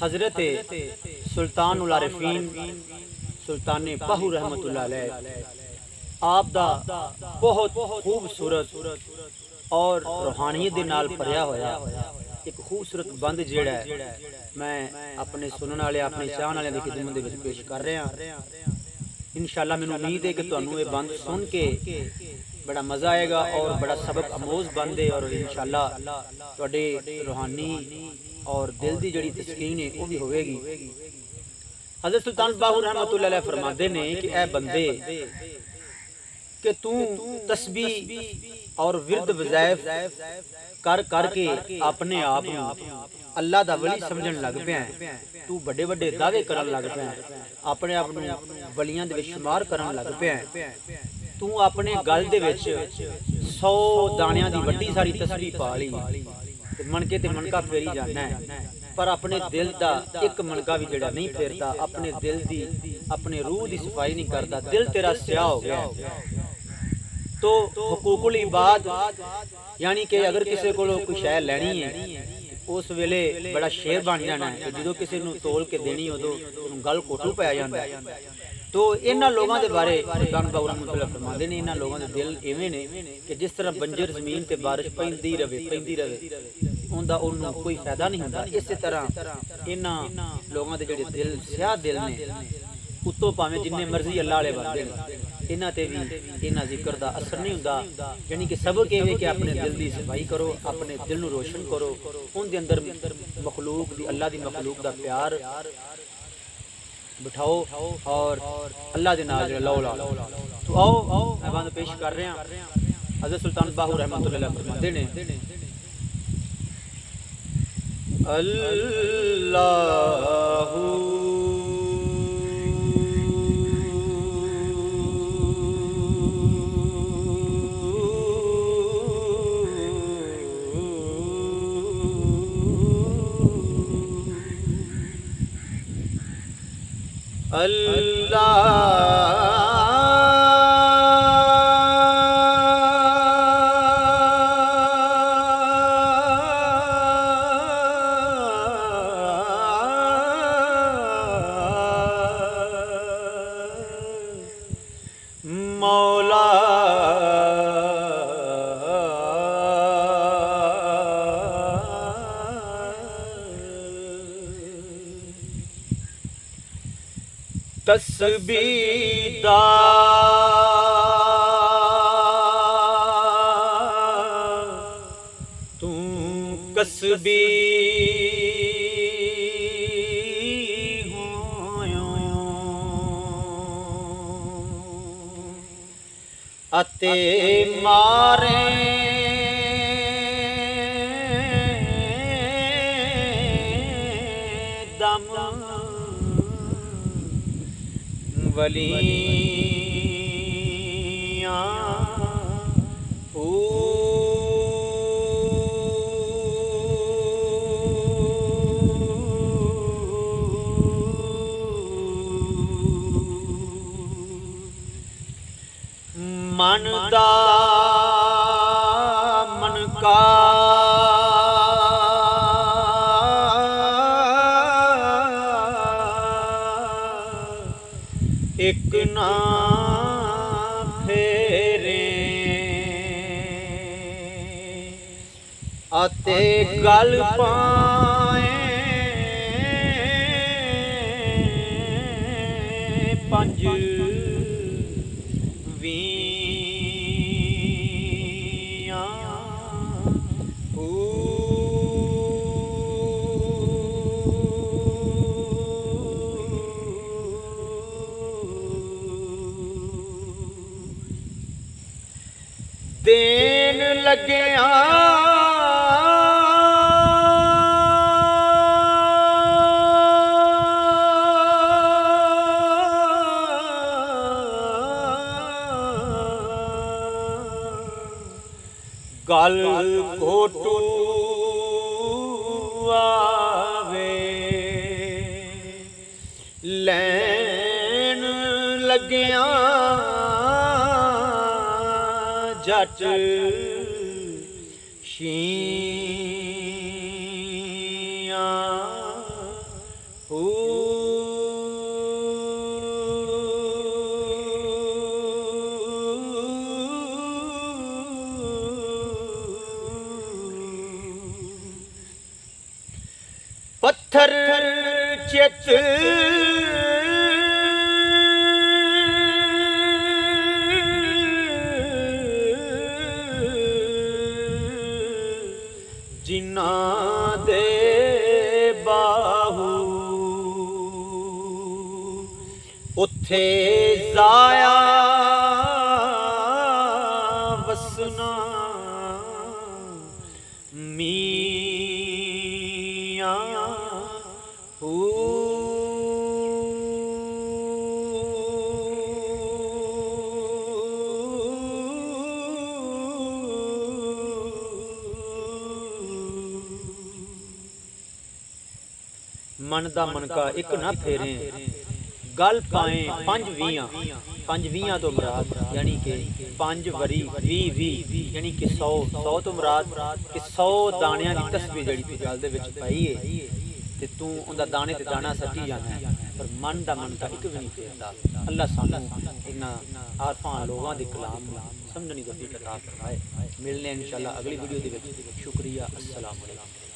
हज़रत सुल्तान उल आरिफीन सुल्तान बाहू रहमतुल्लाह अलैह आप दा बहुत खूबसूरत और रूहानियत दे नाल भरिया होया एक खूबसूरत बंद जिहड़ा है मैं अपने सुनने वाले अपने चाहने वाले दी खिदमत दे विच पेश कर रहा। इंशाअल्लाह मैनूं उम्मीद है कि तुहानूं ये बंद सुन के बड़ा मज़ा आएगा और बड़ा सबक आमोज बंद है और इंशाअल्लाह तुहाडे रूहानी और दिल की जिहड़ी तस्कीन है वो भी होवेगी। हज़रत सुल्तान बाहू रहमतुल्लाह अलैह फरमाते ने कि ऐ बंदे कि तू तस्बीह और विरद वज़ाइफ कर करके अपने आप अल्लाह दा वली समझण लग पिया है। तू बड़े बड़े दावे करन लग पिया है, अपने आप नूं वलियां दे विच शुमार करन लग पिया है। तू अपने गल दे विच 100 दाणियां दी वड्डी सारी तस्बीह पा ली ते मनके ते मनका फेरी जाना है, पर अपने दिल दा एक मनका भी जिहड़ा नहीं फेरदा, अपने दिल दी अपने रूह दी सफाई नहीं करदा, दिल तेरा स्याह हो गया है। तो हुकूकुल इबाद यानी कि अगर किसी को कोई शै लैनी है उस वेले बड़ा शेर बन जाना है, जो किसी नूं तोल के देनी उदों गल कोठू पै जांदा है। तो इन्हां लोगों के बारे सुल्तान बाहू रहमतुल्लाह फरमाते हैं, इन्हां लोगों के दिल इवें ने कि जिस तरह बंजर जमीन ते बारिश पैंदी रहे उनका उन्होंने कोई फायदा नहीं होता। इस तरह इन्हां लोगों के जिहड़े दिल स्याह दिल ने उत्तों भावें जिन्ने मर्जी अल्लाह वाले बनते हैं इन्हां ते भी इन्हां जिक्र का असर नहीं होता। यानी कि सबक ये कि अपने दिल की सफाई करो, अपने दिल को रोशन करो, उनके अंदर मखलूक दी अल्लाह की मखलूक का प्यार बिठाओ और अल्लाह के नाल लो ला लो। तो आओ मैं बंद पेश कर रहा। हज़रत सुल्तान बाहू रहमतुल्लाह अलैह फरमाते ने अल्लाहू अल्लाह मौला तस्बीह दा तू कसबी अते मारे दम वलियां मन दा मन का एक ना फेरे आते गल पाए पंज देन लग्या गल घोटू आवे लैन लग्या जट शियां पत्थर चित जिन्ना दे बाहू उथे जाया वसना मियां मन दा मनका एक ना फेरे गल पाए पंज वीआं तो मुराद यानी कि 5 वरी 20 यानी कि 100 तो मुराद कि 100 दाणियां दी तस्बीह जिहड़ी तू गल दे विच पाई है ते तू उंदा दाने ते दाना सटी जाना है पर मन दा मनका एक भी नहीं फेरदा। अल्लाह सानू इन्हां आरफां लोगां दे कलाम समझने दी तौफीक अता फरमाए। मिलने इंशाअल्लाह अगली वीडियो दे विच। शुक्रिया। अस्सलाम वालेकुम।